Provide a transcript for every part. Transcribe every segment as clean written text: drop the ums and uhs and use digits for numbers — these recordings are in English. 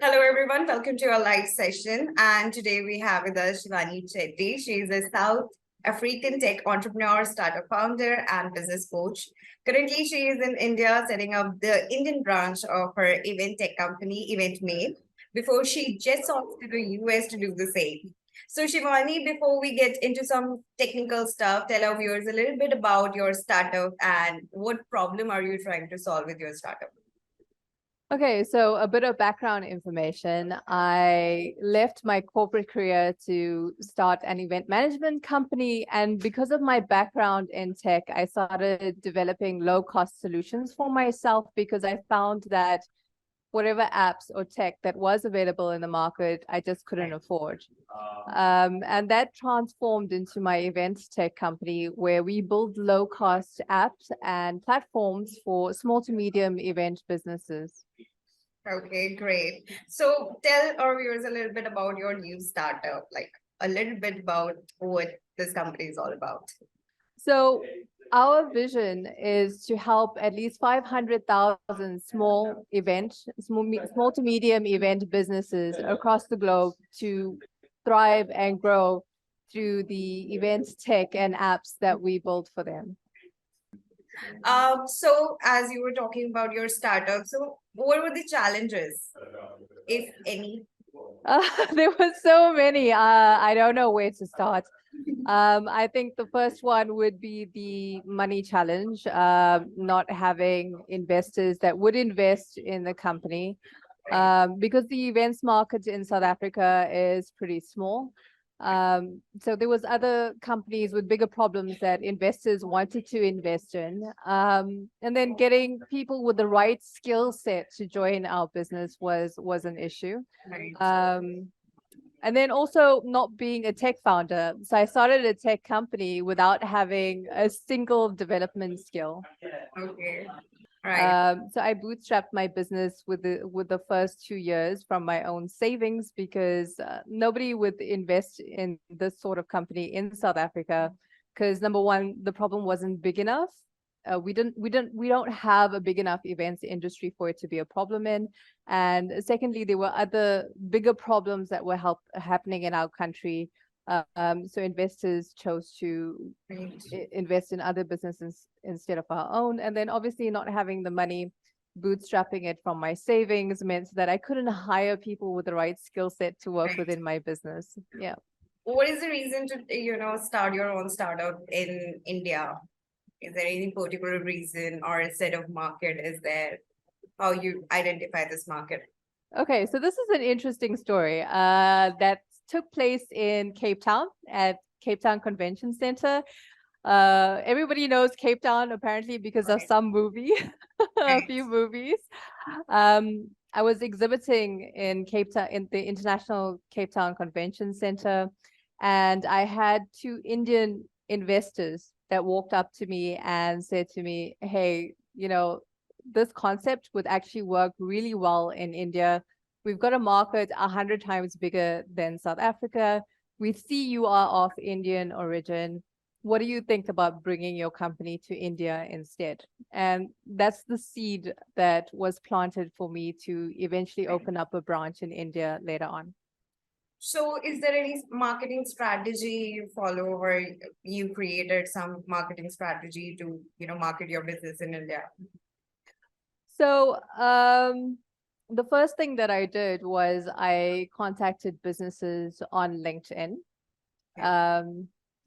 Hello, everyone. Welcome to our live session. And today we have with us Shivani Chetty. She is a South African tech entrepreneur, startup founder, and business coach. Currently, she is in India setting up the Indian branch of her event tech company, EventMate, before she jets off to the US to do the same. So, Shivani, before we get into some technical stuff, tell our viewers a little bit about your startup and what problem are you trying to solve with your startup? Okay, so a bit of background information. I left my corporate career to start an event management company. And because of my background in tech, I started developing low-cost solutions for myself because I found that whatever apps or tech that was available in the market, I just couldn't afford. And that transformed into my event tech company where we build low-cost apps and platforms for small to medium event businesses. Okay, great. So tell our viewers a little bit about your new startup, like a little bit about what this company is all about. So our vision is to help at least 500,000 small to medium event businesses across the globe to thrive and grow through the events tech and apps that we build for them. So as you were talking about your startup, so what were the challenges, if any? There were so many. I don't know where to start. I think the first one would be the money challenge, not having investors that would invest in the company, because the events market in South Africa is pretty small. So there was other companies with bigger problems that investors wanted to invest in. And then getting people with the right skill set to join our business was an issue. And then also not being a tech founder. So I started a tech company without having a single development skill. Okay. Right. So I bootstrapped my business with the first 2 years from my own savings because nobody would invest in this sort of company in South Africa because number one, the problem wasn't big enough. We don't have a big enough events industry for it to be a problem in. And secondly, there were other bigger problems that were happening in our country. So investors chose to invest in other businesses instead of our own. And then obviously not having the money, bootstrapping it from my savings meant that I couldn't hire people with the right skill set to work within my business. Yeah. What is the reason to, start your own startup in India? Is there any particular reason or a set of market is there? How you identify this market? Okay, so this is an interesting story that took place in Cape Town at Cape Town Convention Center. Everybody knows Cape Town apparently because of some movie, a few movies. I was exhibiting in Cape Town in the International Cape Town Convention Center, and I had two Indian investors that walked up to me and said to me, hey, this concept would actually work really well in India. We've got a market 100 times bigger than South Africa. We see you are of Indian origin. What do you think about bringing your company to India instead? And that's the seed that was planted for me to eventually open up a branch in India later on. So is there any marketing strategy you follow or you created some marketing strategy to, market your business in India? So the first thing that I did was I contacted businesses on LinkedIn.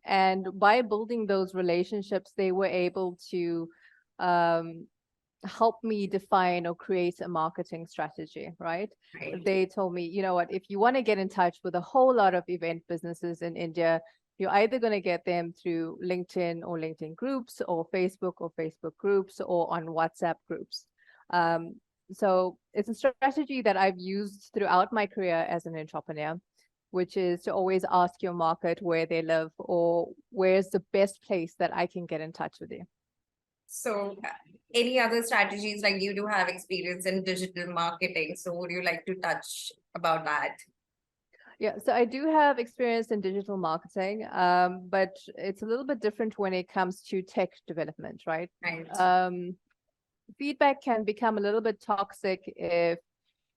And by building those relationships, they were able to help me define or create a marketing strategy, right? They told me, you know what, if you want to get in touch with a whole lot of event businesses in India, you're either going to get them through LinkedIn or LinkedIn groups or Facebook groups or on WhatsApp groups. So it's a strategy that I've used throughout my career as an entrepreneur, which is to always ask your market where they live or where's the best place that I can get in touch with you. So any other strategies, like you do have experience in digital marketing, so would you like to touch about that? Yeah, so I do have experience in digital marketing, but it's a little bit different when it comes to tech development, right? Right. Feedback can become a little bit toxic if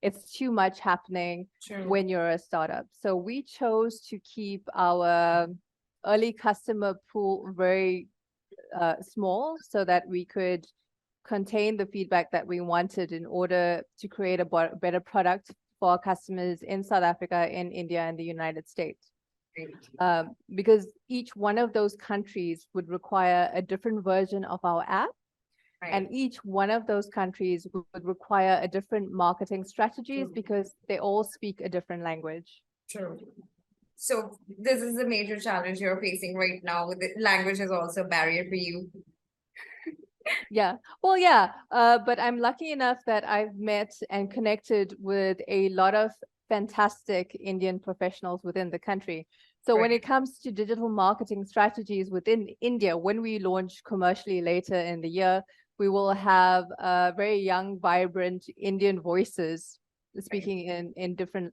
it's too much happening True. when you're a startup. So we chose to keep our early customer pool very small so that we could contain the feedback that we wanted in order to create a better product for our customers in South Africa, in India, and the United States. Great. Because each one of those countries would require a different version of our app. Right. And each one of those countries would require a different marketing strategies True. because they all speak a different language. True. So this is a major challenge you're facing right now. With the language is also a barrier for you. Yeah, well, yeah, but I'm lucky enough that I've met and connected with a lot of fantastic Indian professionals within the country. So when Right. it comes to digital marketing strategies within India, when we launch commercially later in the year, we will have very young, vibrant Indian voices speaking in different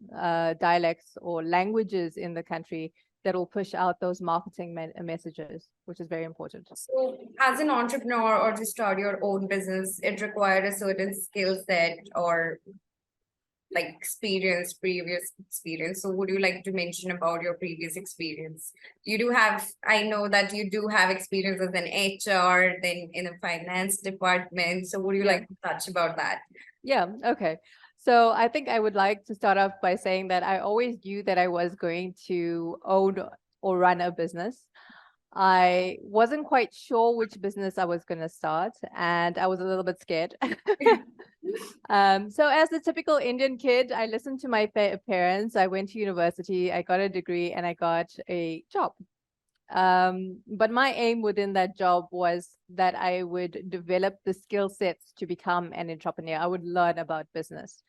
dialects or languages in the country that will push out those marketing messages, which is very important. So as an entrepreneur or to start your own business, it required a certain skill set or like experience, previous experience. So would you like to mention about your previous experience? You do have, I know that you do have experience as an HR, then in a finance department. So would you Yeah. like to touch about that? Yeah, okay. So I think I would like to start off by saying that I always knew that I was going to own or run a business. I wasn't quite sure which business I was going to start, and I was a little bit scared. So as a typical Indian kid, I listened to my parents. I went to university, I got a degree, and I got a job. But my aim within that job was that I would develop the skill sets to become an entrepreneur. I would learn about business.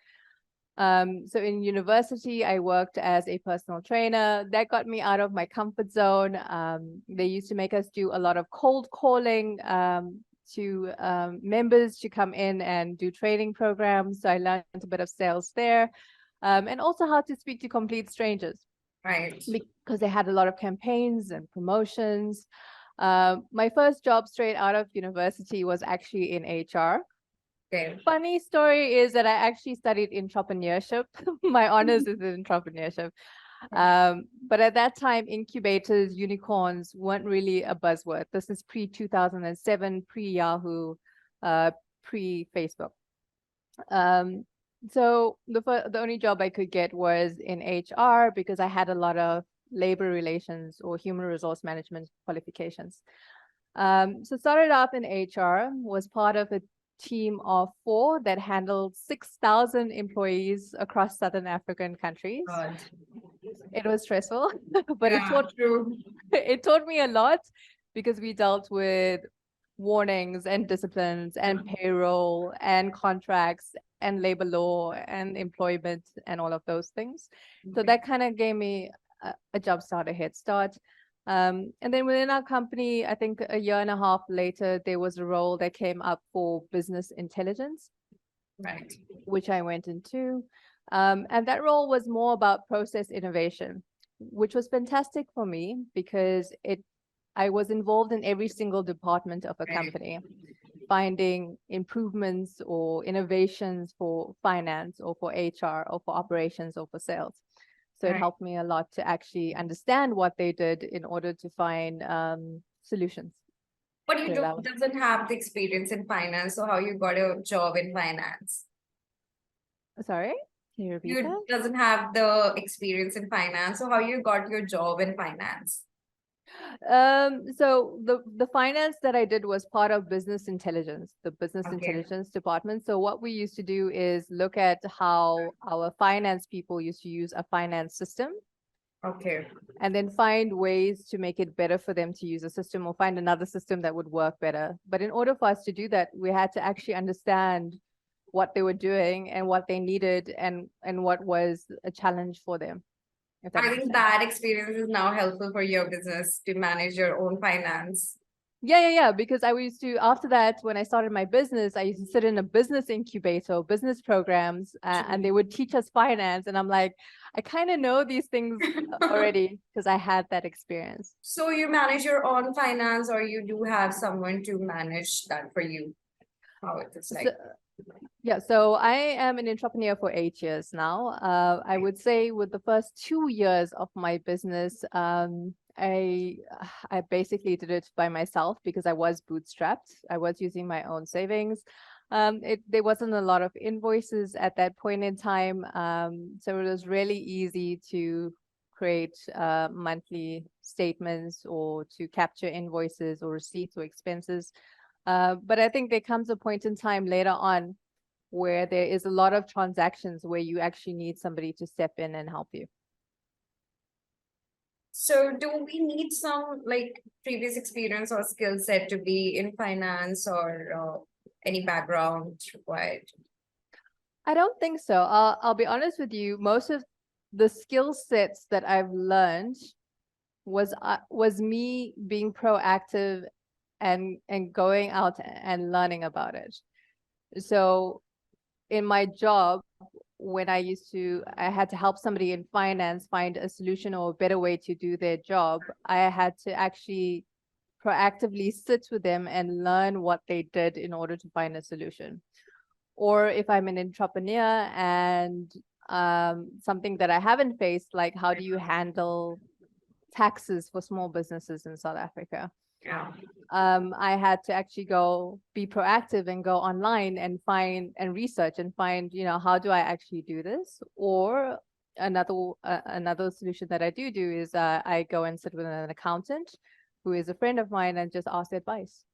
So in university, I worked as a personal trainer. That got me out of my comfort zone. They used to make us do a lot of cold calling to members to come in and do training programs. So I learned a bit of sales there, and also how to speak to complete strangers. Right. Because they had a lot of campaigns and promotions. My first job straight out of university was actually in HR. Okay. Funny story is that I actually studied entrepreneurship. My honors is in entrepreneurship. But at that time, incubators, unicorns weren't really a buzzword. This is pre-2007, pre-Yahoo, pre-Facebook. So the only job I could get was in HR because I had a lot of labor relations or human resource management qualifications. So started off in HR, was part of a team of 4 that handled 6,000 employees across Southern African countries. God. It was stressful, but Yeah, true. it taught me a lot because we dealt with warnings and disciplines and payroll and contracts and labor law and employment and all of those things. So that kind of gave me a job start, a head start. And then within our company, I think a year and a half later, there was a role that came up for business intelligence, Right. which I went into. And that role was more about process innovation, which was fantastic for me because I was involved in every single department of a company, finding improvements or innovations for finance or for HR or for operations or for sales. So it helped me a lot to actually understand what they did in order to find solutions. But you doesn't have the experience in finance, so how you got a job in finance? Sorry, can you repeat that? You doesn't have the experience in finance, so how you got your job in finance? So the finance that I did was part of business intelligence, the business intelligence department. So what we used to do is look at how our finance people used to use a finance system. Okay. And then find ways to make it better for them to use a system or find another system that would work better. But in order for us to do that, we had to actually understand what they were doing and what they needed and what was a challenge for them. I think that experience is now helpful for your business to manage your own finance. Yeah. Because I used to, after that, when I started my business, I used to sit in a business incubator, business programs, and they would teach us finance. And I'm like, I kind of know these things already because I had that experience. So you manage your own finance or you do have someone to manage that for you? how it is So, like. yeah, so I am an entrepreneur for 8 years now. I would say with the first 2 years of my business, I basically did it by myself because I was bootstrapped. I was using my own savings. There wasn't a lot of invoices at that point in time, so it was really easy to create monthly statements or to capture invoices or receipts or expenses. But I think there comes a point in time later on where there is a lot of transactions where you actually need somebody to step in and help you. So do we need some like previous experience or skill set to be in finance or any background required? I don't think so. I'll be honest with you. Most of the skill sets that I've learned was me being proactive and going out and learning about it. So in my job, when I had to help somebody in finance find a solution or a better way to do their job, I had to actually proactively sit with them and learn what they did in order to find a solution. Or if I'm an entrepreneur and something that I haven't faced, like how do you handle taxes for small businesses in South Africa? Yeah. I had to actually go be proactive and go online and find and research and find, how do I actually do this? Or another solution that I do is I go and sit with an accountant who is a friend of mine and just ask advice.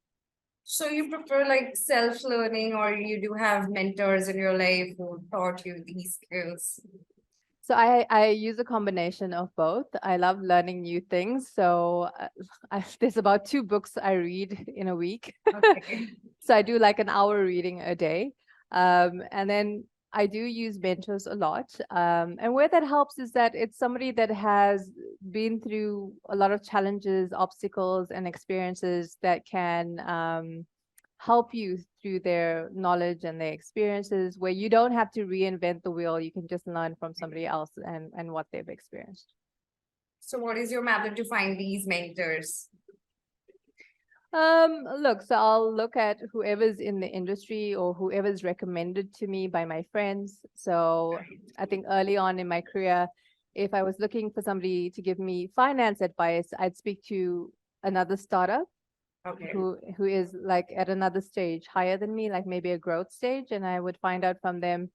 So you prefer like self-learning, or you do have mentors in your life who taught you these skills? So I use a combination of both. I love learning new things. So there's about 2 books I read in a week. Okay. So I do like an hour reading a day. And then I do use mentors a lot. And where that helps is that it's somebody that has been through a lot of challenges, obstacles, and experiences that can help you through their knowledge and their experiences, where you don't have to reinvent the wheel. You can just learn from somebody else and what they've experienced. So what is your method to find these mentors? Look, so I'll look at whoever's in the industry or whoever's recommended to me by my friends. So I think early on in my career, if I was looking for somebody to give me finance advice, I'd speak to another startup. Okay. Who is like at another stage higher than me, like maybe a growth stage, and I would find out from them,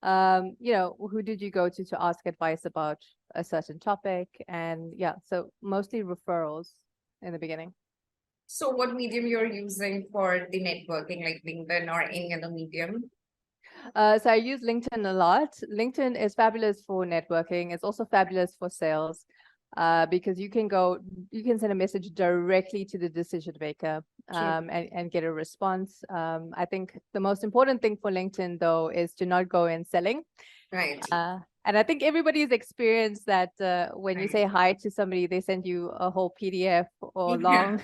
who did you go to ask advice about a certain topic? And yeah, so mostly referrals in the beginning. So what medium you're using for the networking, like LinkedIn or any other medium? So I use LinkedIn a lot. LinkedIn is fabulous for networking. It's also fabulous for sales. Because you can send a message directly to the decision maker and get a response. I think the most important thing for LinkedIn, though, is to not go in selling. Right. And I think everybody's experienced that when you say hi to somebody, they send you a whole PDF or long,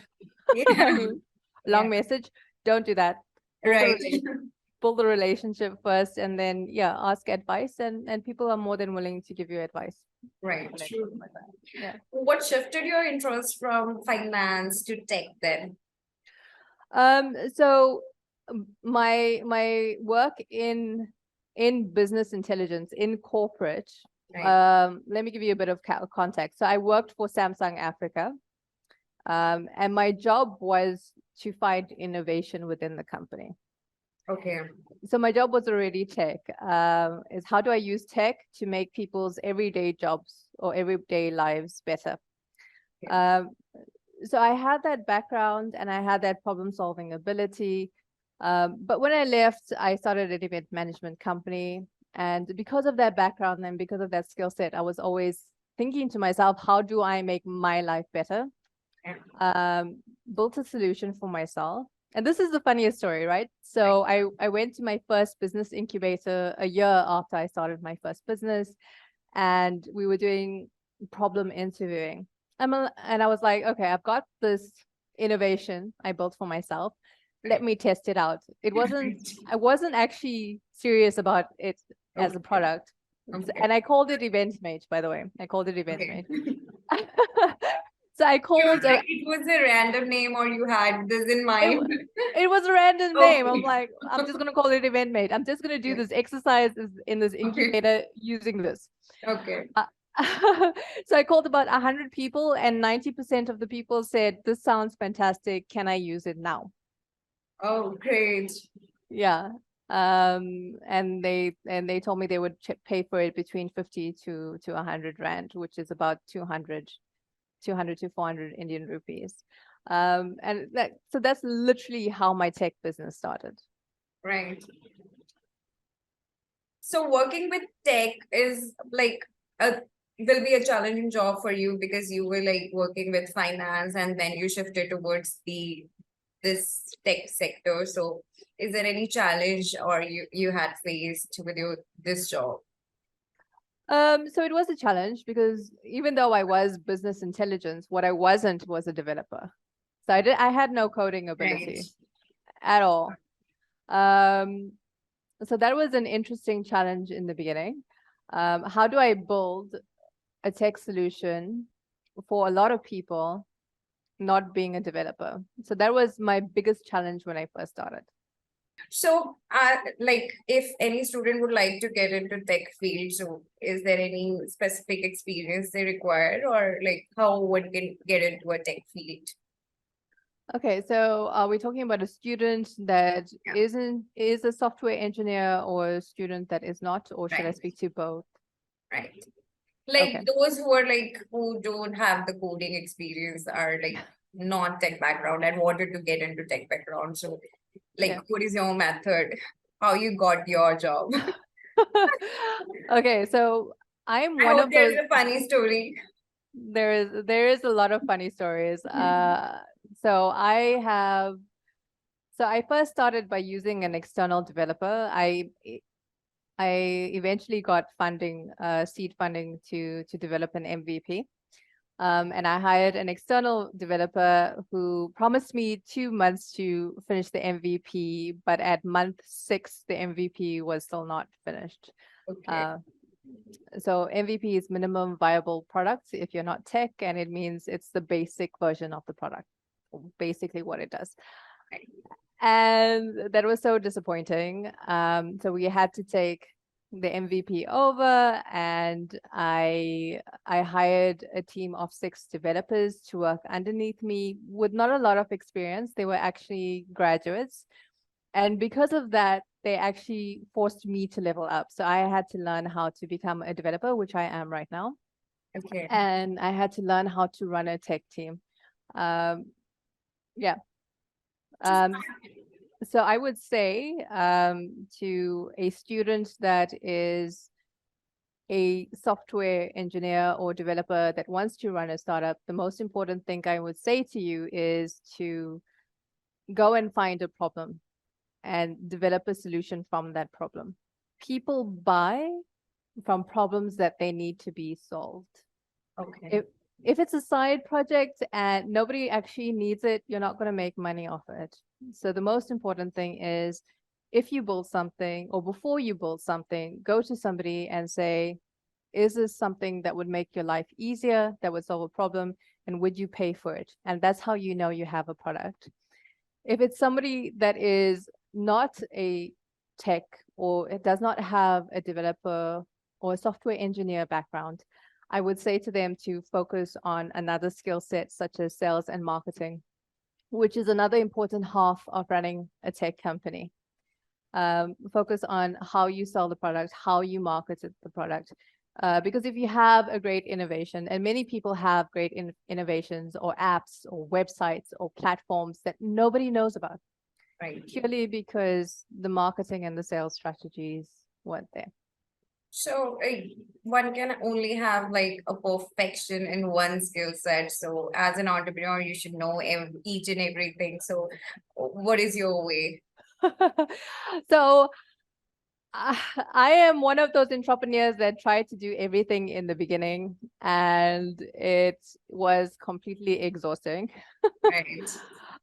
long message. Don't do that. Right. Build the relationship first, and then ask advice, and people are more than willing to give you advice. Right. True. Yeah. What shifted your interest from finance to tech then? So my work in business intelligence in corporate. Right. Let me give you a bit of context. So I worked for Samsung Africa, and my job was to find innovation within the company. Okay. So my job was already tech. Is how do I use tech to make people's everyday jobs or everyday lives better? So I had that background and I had that problem-solving ability. But when I left, I started an event management company. And because of that background and because of that skill set, I was always thinking to myself, how do I make my life better? Built a solution for myself. And this is the funniest story, right? So I went to my first business incubator a year after I started my first business, and we were doing problem interviewing. And I was like, okay, I've got this innovation I built for myself. Let me test it out. I wasn't actually serious about it as a product. And I called it EventMate, by the way. I called it EventMate. So I You called, like it was a random name or you had this in it, mind? it was a random name. I'm Okay. like, I'm just going to call it EventMate. I'm just going to do this exercise in this Okay. incubator using this. Okay. Uh, so I called about 100 people and 90% of the people said, this sounds fantastic. Can I use it now? Oh, great. Yeah. And they told me they would pay for it between 50 to 100 rand, which is about 200 to 400 Indian rupees. And so that's literally how my tech business started. Right. So working with tech is like a will be a challenging job for you because you were like working with finance and then you shifted towards this tech sector. So is there any challenge or you had faced with your this job? So it was a challenge because even though I was business intelligence, what I wasn't was a developer. So I had no coding ability Right. at all. So that was an interesting challenge in the beginning. How do I build a tech solution for a lot of people, not being a developer? So that was my biggest challenge when I first started. So, like, if any student would like to get into tech field, so is there any specific experience they require, or like how one can get into a tech field? Okay, so are we talking about a student that Yeah. is a software engineer or a student that is not, or should I Right. speak to both? Right. Like Okay. those who are like who don't have the coding experience are like non tech background and wanted to get into tech background. So, like, Yeah. what is your method? How you got your job? Okay, so I'm I one hope of there's those. a funny story. There is a lot of funny stories. So I first started by using an external developer. I eventually got funding, seed funding to develop an MVP. And I hired an external developer who promised me 2 months to finish the MVP, but at month 6, the MVP was still not finished. Okay. So MVP is minimum viable product if you're not tech, and it means it's the basic version of the product, basically what it does. Right. And that was so disappointing. So we had to take the MVP over, and I hired a team of 6 developers to work underneath me with not a lot of experience. They were actually graduates. And because of that, they actually forced me to level up. So I had to learn how to become a developer, which I am right now. Okay. And I had to learn how to run a tech team. Yeah. So I would say to a student that is a software engineer or developer that wants to run a startup, the most important thing I would say to you is to go and find a problem and develop a solution from that problem. People buy from problems that they need to be solved. Okay. If it's a side project and nobody actually needs it, you're not going to make money off it. So the most important thing is if you build something or before you build something, go to somebody and say, is this something that would make your life easier, that would solve a problem, and would you pay for it? And that's how you know you have a product. If it's somebody that is not a tech or it does not have a developer or a software engineer background, I would say to them to focus on another skill set such as sales and marketing, which is another important half of running a tech company. Focus on how you sell the product, how you market the product. Because if you have a great innovation, and many people have great innovations or apps or websites or platforms that nobody knows about, Right. purely because the marketing and the sales strategies weren't there. So one can only have like a perfection in one skill set. So as an entrepreneur, you should know each and everything. So what is your way? So I am one of those entrepreneurs that tried to do everything in the beginning, and it was completely exhausting. Right.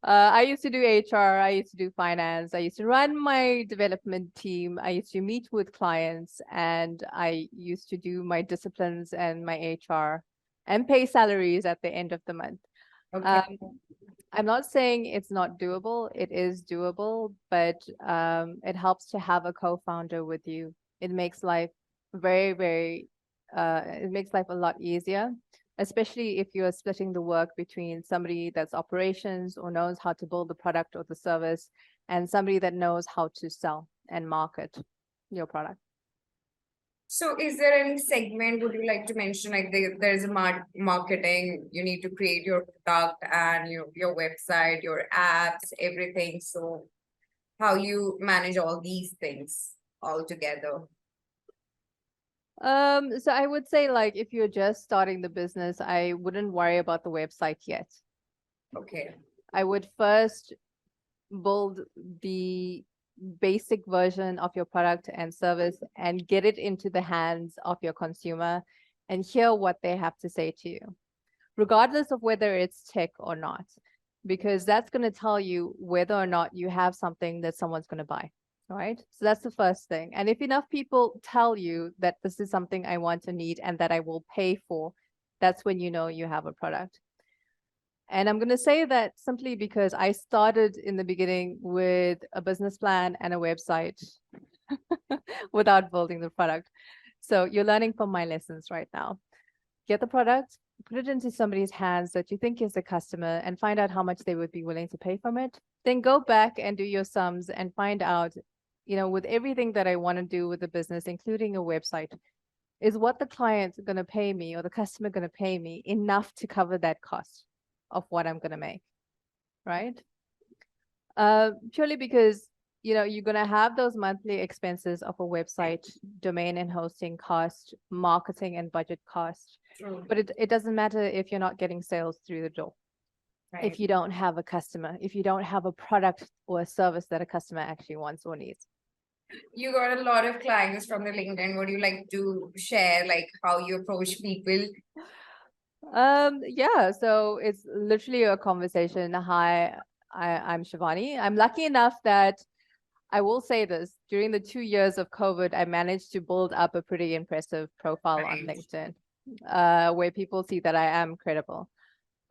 I used to do HR, I used to do finance, I used to run my development team, I used to meet with clients, and I used to do my disciplines and my HR and pay salaries at the end of the month. Okay. I'm not saying it's not doable. It is doable, but it helps to have a co-founder with you. It makes life it makes life a lot easier, especially if you're splitting the work between somebody that's operations or knows how to build the product or the service and somebody that knows how to sell and market your product. So is there any segment would you like to mention? Like there's a marketing, you need to create your product and your website, your apps, everything. So how you manage all these things all together? So I would say, like, if you're just starting the business, I wouldn't worry about the website yet. Okay. I would first build the basic version of your product and service and get it into the hands of your consumer and hear what they have to say to you, regardless of whether it's tech or not, because that's going to tell you whether or not you have something that someone's going to buy. Right. So that's the first thing. And if enough people tell you that this is something I want to need and that I will pay for, that's when you know you have a product. And I'm going to say that simply because I started in the beginning with a business plan and a website without building the product. So you're learning from my lessons right now. Get the product, put it into somebody's hands that you think is the customer and find out how much they would be willing to pay from it. Then go back and do your sums and find out, with everything that I want to do with the business, including a website, is what the client's going to pay me or the customer going to pay me enough to cover that cost of what I'm going to make, right? Purely because, you're going to have those monthly expenses of a website, domain and hosting cost, marketing and budget cost. True. But it doesn't matter if you're not getting sales through the door. Right. If you don't have a customer, if you don't have a product or a service that a customer actually wants or needs. You got a lot of clients from the LinkedIn. Would you like to share like how you approach people? Yeah, so it's literally a conversation. Hi, I'm Shivani. I'm lucky enough that I will say this, during the 2 years of COVID, I managed to build up a pretty impressive profile on LinkedIn, where people see that I am credible,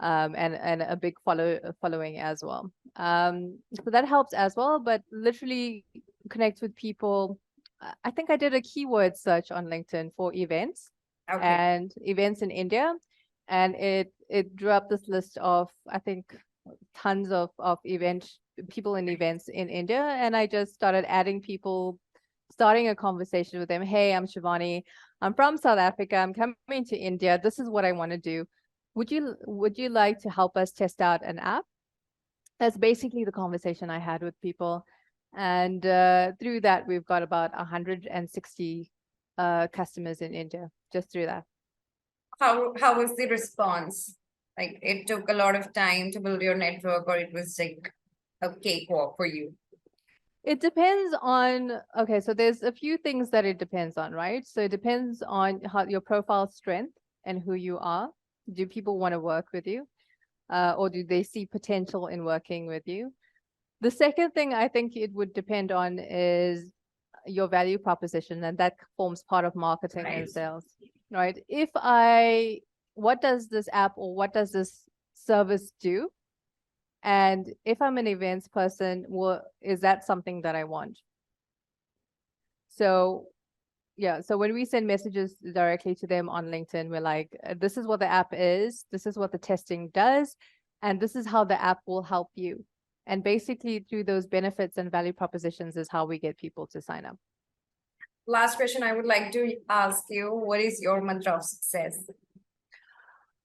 and a big following as well. So that helps as well, but literally connect with people. I think I did a keyword search on LinkedIn for events and events in India. And it drew up this list of, I think, tons of people in events in India. And I just started adding people, starting a conversation with them. Hey, I'm Shivani. I'm from South Africa. I'm coming to India. This is what I want to do. Would you like to help us test out an app? That's basically the conversation I had with people. And through that, we've got about 160 customers in India just through that. How was the response? Like it took a lot of time to build your network, or it was like a cakewalk for you? It depends on, okay, so there's a few things that it depends on, right? So it depends on how your profile strength and who you are. Do people want to work with you? Or do they see potential in working with you? The second thing I think it would depend on is your value proposition, and that forms part of marketing and sales, right? What does this app or what does this service do? And if I'm an events person, is that something that I want? So yeah, so when we send messages directly to them on LinkedIn, we're like, this is what the app is, this is what the testing does, and this is how the app will help you. And basically through those benefits and value propositions is how we get people to sign up. Last question I would like to ask you, what is your mantra of success?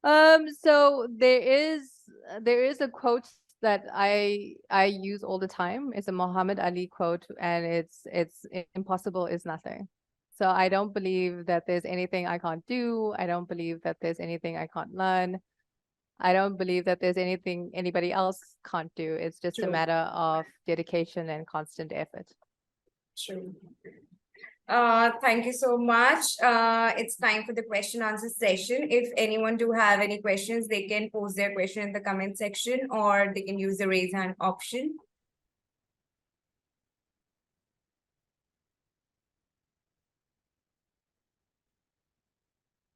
So there is a quote that I use all the time. It's a Muhammad Ali quote, and it's impossible is nothing. So I don't believe that there's anything I can't do. I don't believe that there's anything I can't learn. I don't believe that there's anything anybody else can't do. It's just a matter of dedication and constant effort. True. Thank you so much. It's time for the question answer session. If anyone do have any questions, they can post their question in the comment section, or they can use the raise hand option.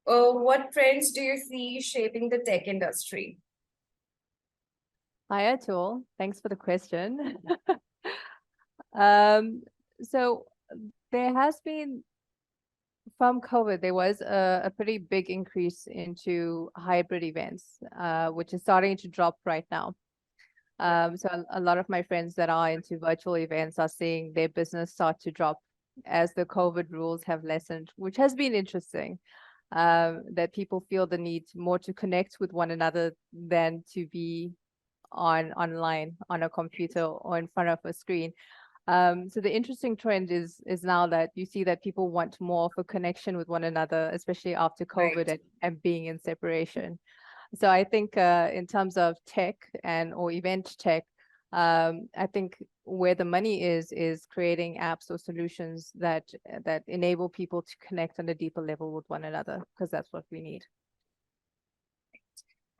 What trends do you see shaping the tech industry? Hi, Atul. Thanks for the question. Um, so there has been, from COVID, there was a pretty big increase into hybrid events, which is starting to drop right now. So a lot of my friends that are into virtual events are seeing their business start to drop as the COVID rules have lessened, which has been interesting. That people feel the need more to connect with one another than to be online on a computer or in front of a screen. So the interesting trend is now that you see that people want more of a connection with one another, especially after COVID and being in separation. So I think in terms of tech or event tech, I think where the money is creating apps or solutions that enable people to connect on a deeper level with one another, because that's what we need.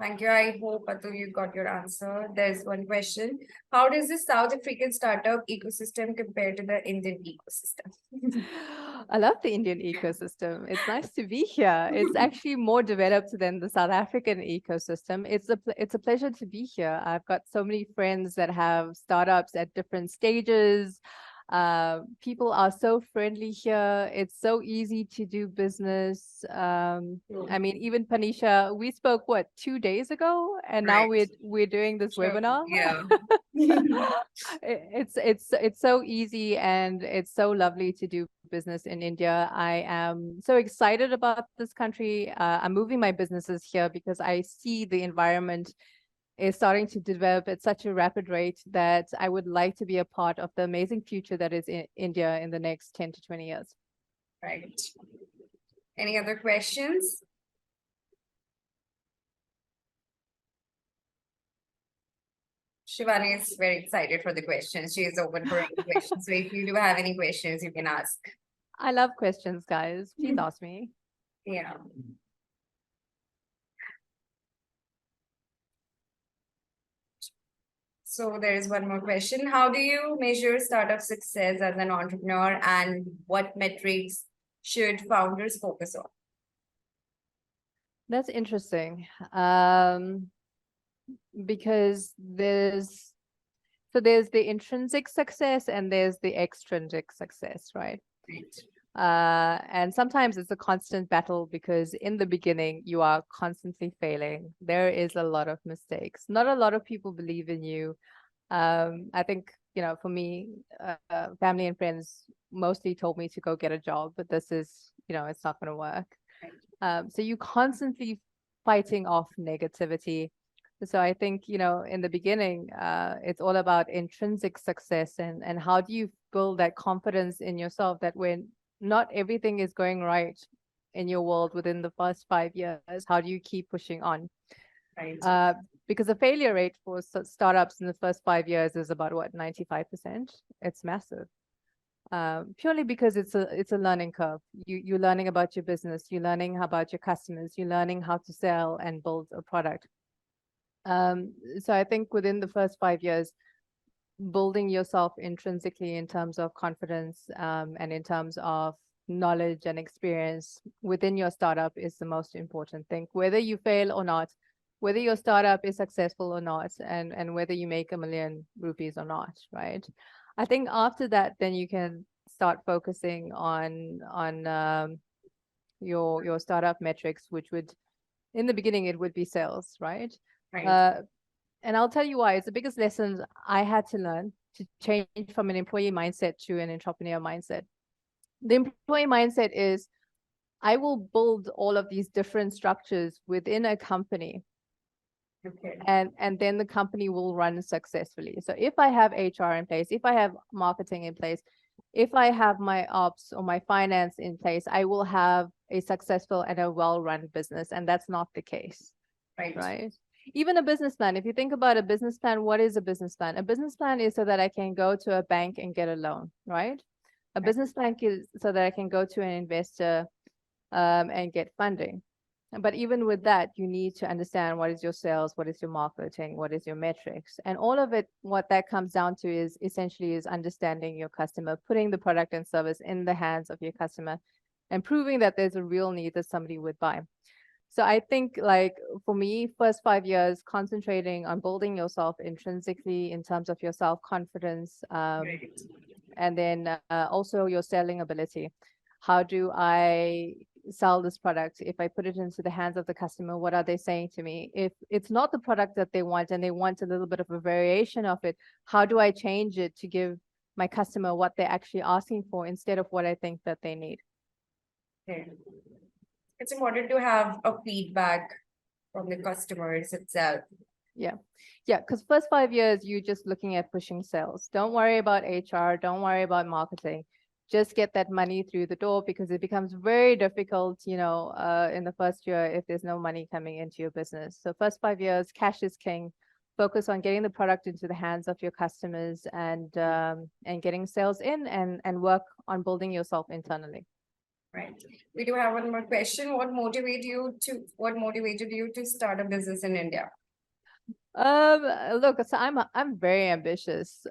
Thank you. I hope, Atul, you got your answer. There's one question. How does the South African startup ecosystem compare to the Indian ecosystem? I love the Indian ecosystem. It's nice to be here. It's actually more developed than the South African ecosystem. It's a pleasure to be here. I've got so many friends that have startups at different stages. People are so friendly here. It's so easy to do business. I mean, even Panisha, we spoke 2 days ago, and now we're doing this webinar. Yeah. It's so easy and it's so lovely to do business in India. I am so excited about this country. I'm moving my businesses here because I see the environment is starting to develop at such a rapid rate that I would like to be a part of the amazing future that is in India in the next 10 to 20 years. Right. Any other questions? Shivani is very excited for the questions. She is open for any questions. So if you do have any questions, you can ask. I love questions, guys. Please ask me. Yeah. So there is one more question. How do you measure startup success as an entrepreneur, and what metrics should founders focus on? That's interesting. Because there's the intrinsic success and there's the extrinsic success, right? And sometimes it's a constant battle because in the beginning you are constantly failing. There is a lot of mistakes. Not a lot of people believe in you. I think, for me, family and friends mostly told me to go get a job, but this is, it's not going to work. So you constantly fighting off negativity. So I think, in the beginning, it's all about intrinsic success and how do you build that confidence in yourself that when not everything is going right in your world within the first 5 years, how do you keep pushing on? Right. Because the failure rate for startups in the first 5 years is about 95%. It's massive. Purely because it's a learning curve. You're learning about your business, you're learning about your customers, you're learning how to sell and build a product. So I think within the first 5 years, building yourself intrinsically in terms of confidence and in terms of knowledge and experience within your startup is the most important thing. Whether you fail or not, whether your startup is successful or not, and whether you make $1 million rupees or not, right? I think after that, then you can start focusing on your startup metrics, which would, in the beginning, it would be sales, right? And I'll tell you why. It's the biggest lessons I had to learn to change from an employee mindset to an entrepreneur mindset. The employee mindset is, I will build all of these different structures within a company. And then the company will run successfully. So if I have HR in place, if I have marketing in place, if I have my ops or my finance in place, I will have a successful and a well-run business. And that's not the case. Right? Even a business plan. If you think about a business plan, what is a business plan? A business plan is so that I can go to a bank and get a loan, right? A business plan is so that I can go to an investor and get funding. But even with that, you need to understand what is your sales, what is your marketing, what is your metrics. And all of it, what that comes down to is essentially is understanding your customer, putting the product and service in the hands of your customer and proving that there's a real need that somebody would buy. So I think like for me, first 5 years, concentrating on building yourself intrinsically in terms of your self-confidence, Right. and then also your selling ability. How do I sell this product? If I put it into the hands of the customer, what are they saying to me? If it's not the product that they want and they want a little bit of a variation of it, how do I change it to give my customer what they're actually asking for instead of what I think that they need? Okay. It's important to have a feedback from the customers itself. Yeah. Yeah. Because first 5 years, you're just looking at pushing sales. Don't worry about HR. Don't worry about marketing. Just get that money through the door, because it becomes very difficult, in the first year if there's no money coming into your business. So first 5 years, cash is king. Focus on getting the product into the hands of your customers and getting sales in, and work on building yourself internally. Right. We do have one more question. What motivated you to start a business in India? Look, so I'm very ambitious.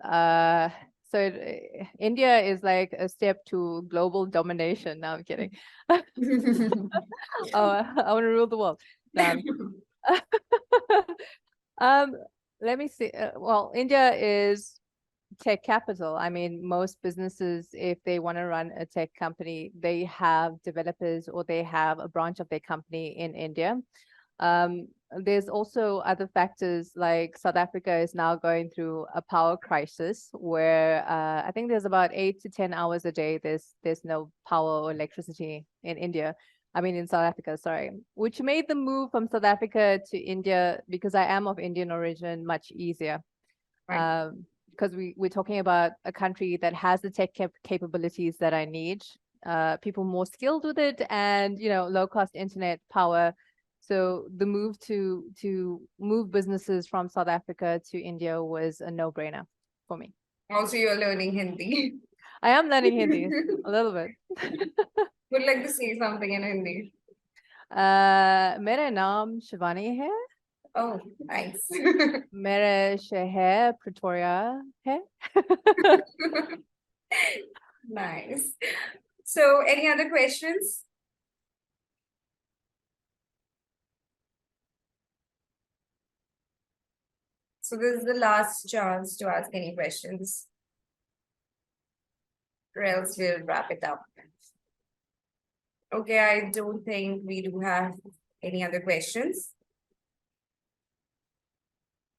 India is like a step to global domination. Now I'm kidding. Oh, I want to rule the world. No, let me see. Well, India is tech capital. I mean, most businesses, if they want to run a tech company, they have developers or they have a branch of their company in India. There's also other factors, like South Africa is now going through a power crisis where I think there's about 8 to 10 hours a day there's no power or electricity in India. I mean, in South Africa, sorry, which made the move from South Africa to India, because I am of Indian origin, much easier. Right. Because we're talking about a country that has the tech capabilities that I need, people more skilled with it, and low cost internet power. So the move to move businesses from South Africa to India was a no-brainer for me. Also, you're learning Hindi. I am learning Hindi a little bit. Would like to say something in Hindi. मेरा नाम शिवानी है. Oh, nice. मेरा शहर Pretoria है. Nice. So, any other questions? So this is the last chance to ask any questions, or else we'll wrap it up. Okay, I don't think we do have any other questions.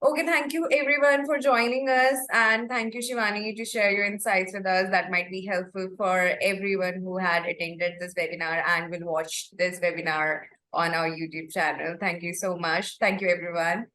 Okay, thank you everyone for joining us, and thank you, Shivani, to share your insights with us. That might be helpful for everyone who had attended this webinar and will watch this webinar on our YouTube channel. Thank you so much. Thank you, everyone.